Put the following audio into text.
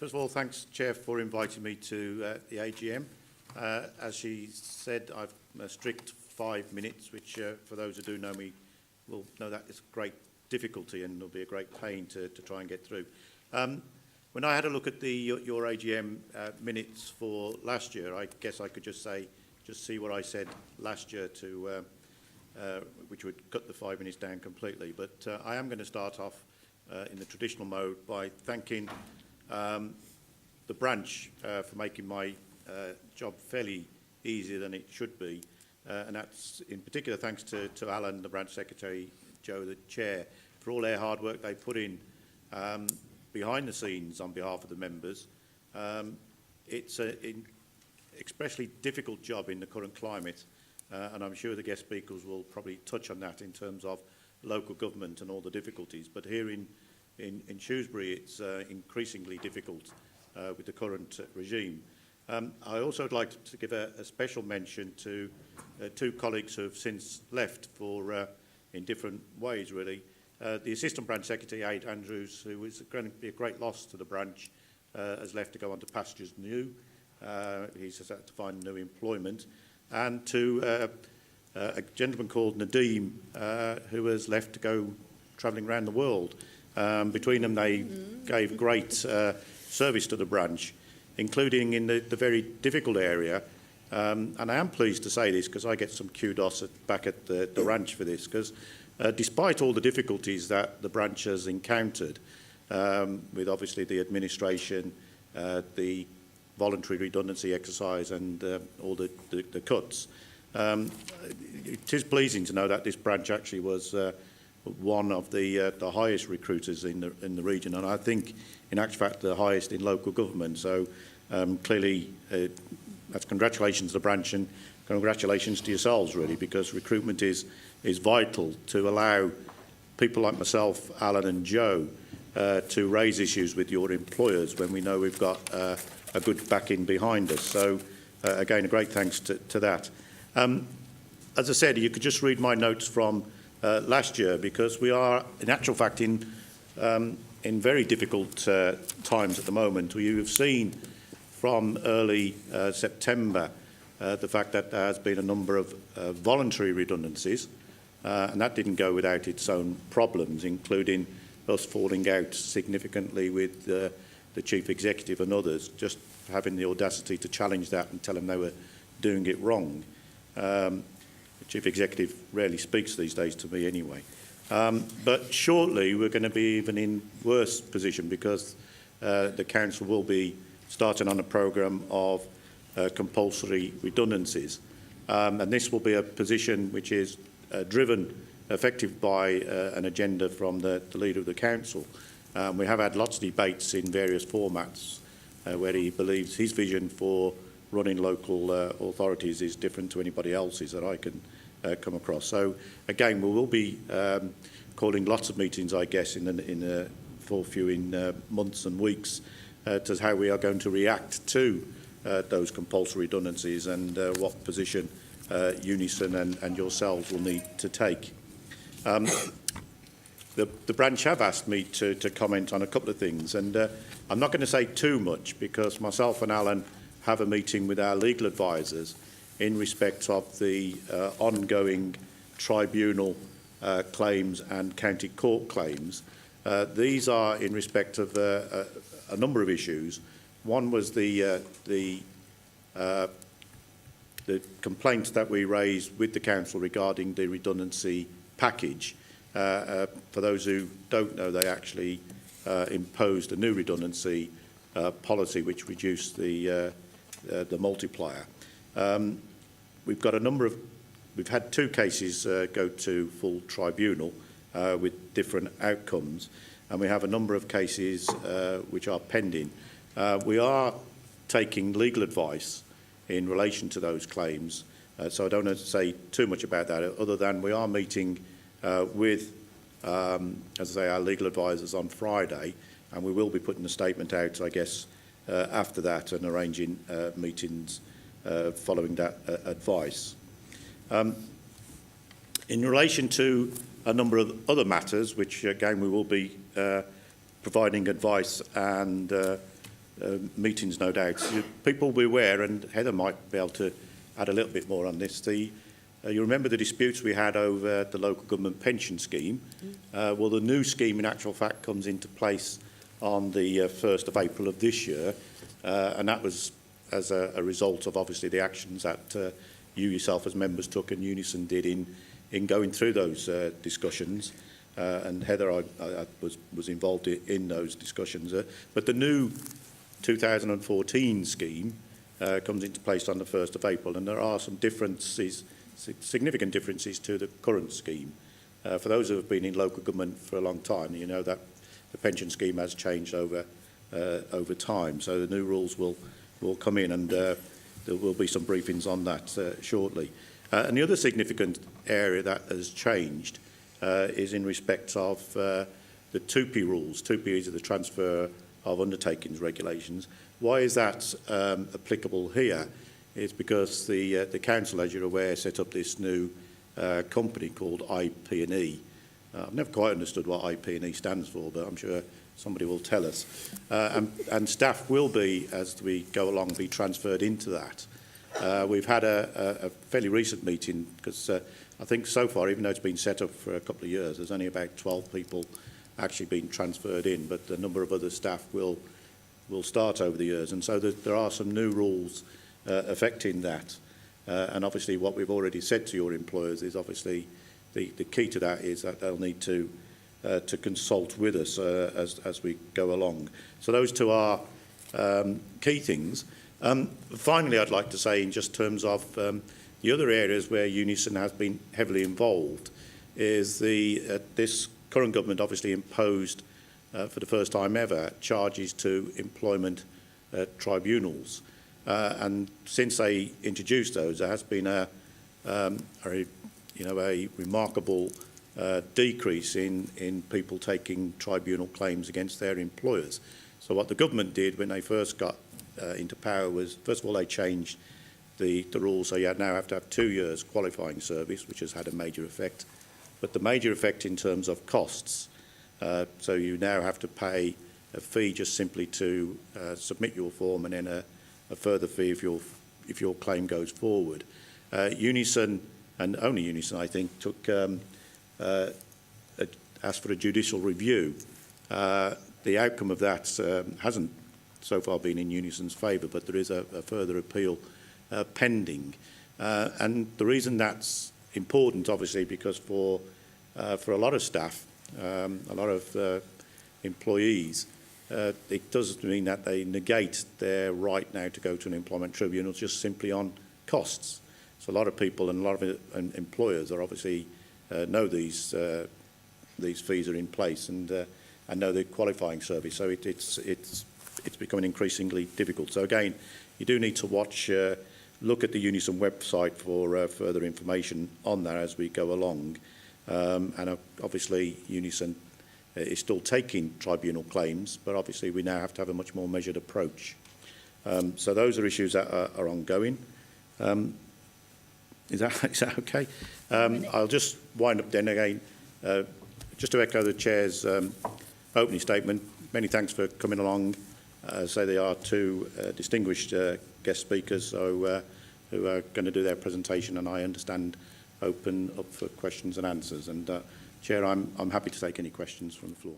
First of all, thanks, Chair, for inviting me to the AGM. As she said, I've a strict 5 minutes, which for those who do know me will know that is great difficulty and will be a great pain to try and get through. When I had a look at your AGM minutes for last year, I guess I could just see what I said last year to which would cut the 5 minutes down completely. But I am going to start off in the traditional mode by thanking the branch for making my job fairly easier than it should be. And that's in particular thanks to Alan, the branch secretary, Joe, the chair, for all their hard work they put in behind the scenes on behalf of the members. It's an especially difficult job in the current climate, and I'm sure the guest speakers will probably touch on that in terms of local government and all the difficulties. But here in Shrewsbury, it's increasingly difficult with the current regime. I also would like to give a special mention to two colleagues who have since left for in different ways, really. The Assistant Branch Secretary, Aid Andrews, who is going to be a great loss to the branch, has left to go on to pastures new. He's had to find new employment. And to a gentleman called Nadeem, who has left to go travelling around the world. Between them, they gave great service to the branch, including in the very difficult area. And I am pleased to say this because I get some kudos back at the ranch for this, because despite all the difficulties that the branch has encountered, with obviously the administration, the voluntary redundancy exercise and all the cuts, it is pleasing to know that this branch actually was one of the highest recruiters in the region, and I think in actual fact the highest in local government. So clearly that's congratulations to the branch and congratulations to yourselves, really, because recruitment is vital to allow people like myself, Alan and Joe, to raise issues with your employers when we know we've got a good backing behind us. So again, a great thanks to that. As I said, you could just read my notes from last year, because we are, in actual fact, in very difficult times at the moment. You have seen from early September the fact that there has been a number of voluntary redundancies, and that didn't go without its own problems, including us falling out significantly with the Chief Executive and others, just having the audacity to challenge that and tell them they were doing it wrong. The Chief Executive rarely speaks these days to me anyway. But shortly we're going to be even in worse position, because the Council will be starting on a programme of compulsory redundancies. And this will be a position which is driven effectively by an agenda from the Leader of the Council. We have had lots of debates in various formats where he believes his vision for running local authorities is different to anybody else's that I can come across. So again, we will be calling lots of meetings, I guess, in the forthcoming months and weeks to how we are going to react to those compulsory redundancies and what position Unison and yourselves will need to take. The branch have asked me to comment on a couple of things, and I'm not going to say too much, because myself and Alan have a meeting with our legal advisors in respect of the ongoing tribunal claims and county court claims. These are in respect of a number of issues. One was the complaints that we raised with the council regarding the redundancy package. For those who don't know, they actually imposed a new redundancy policy which reduced the multiplier. We've had two cases go to full tribunal with different outcomes, and we have a number of cases which are pending. We are taking legal advice in relation to those claims, so I don't want to say too much about that, other than we are meeting with, as I say, our legal advisors on Friday, and we will be putting a statement out, I guess, after that, and arranging meetings following that advice. In relation to a number of other matters, which again we will be providing advice and meetings, no doubt. People will be aware, and Heather might be able to add a little bit more on this. You remember the disputes we had over the local government pension scheme? Well, the new scheme, in actual fact, comes into place on the 1st of April of this year, and that was as a result of, obviously, the actions that you yourself as members took and Unison did in going through those discussions. And Heather, I was involved in those discussions. But the new 2014 scheme comes into place on the 1st of April, and there are some differences, significant differences to the current scheme. For those who have been in local government for a long time, you know that the pension scheme has changed over time. So the new rules will come in, and there will be some briefings on that shortly. And the other significant area that has changed is in respect of the TUPE rules. TUPE is the Transfer of Undertakings Regulations. Why is that applicable here? It's because the council, as you're aware, set up this new company called IP&E. I've never quite understood what IP&E stands for, but I'm sure somebody will tell us. And staff will be, as we go along, be transferred into that. We've had a fairly recent meeting, because I think so far, even though it's been set up for a couple of years, there's only about 12 people actually been transferred in, but a number of other staff will start over the years. And so there are some new rules affecting that. And obviously what we've already said to your employers is obviously the key to that is that they'll need to consult with us as we go along. So those two are key things. Finally, I'd like to say, in just terms of the other areas where Unison has been heavily involved, is this current government obviously imposed, for the first time ever, charges to employment tribunals. And since they introduced those, there has been a remarkable decrease in people taking tribunal claims against their employers. So what the government did when they first got into power was, first of all, they changed the rules, so you now have to have 2 years qualifying service, which has had a major effect. But the major effect in terms of costs, so you now have to pay a fee just simply to submit your form, and then a further fee if your claim goes forward. Unison, and only Unison, I think, asked for a judicial review. The outcome of that hasn't so far been in Unison's favour, but there is a further appeal pending. And the reason that's important, obviously, because for a lot of staff, a lot of employees, it does mean that they negate their right now to go to an employment tribunal just simply on costs. So a lot of people and a lot of employers are obviously know these fees are in place and know the qualifying service. So it's becoming increasingly difficult. So again, you do need to look at the Unison website for further information on that as we go along. And obviously Unison is still taking tribunal claims, but obviously we now have to have a much more measured approach. So those are issues that are ongoing. Is that okay? I'll just wind up then again, just to echo the Chair's opening statement. Many thanks for coming along. So they are two distinguished guest speakers who are going to do their presentation, and I understand open up for questions and answers. And Chair, I'm happy to take any questions from the floor.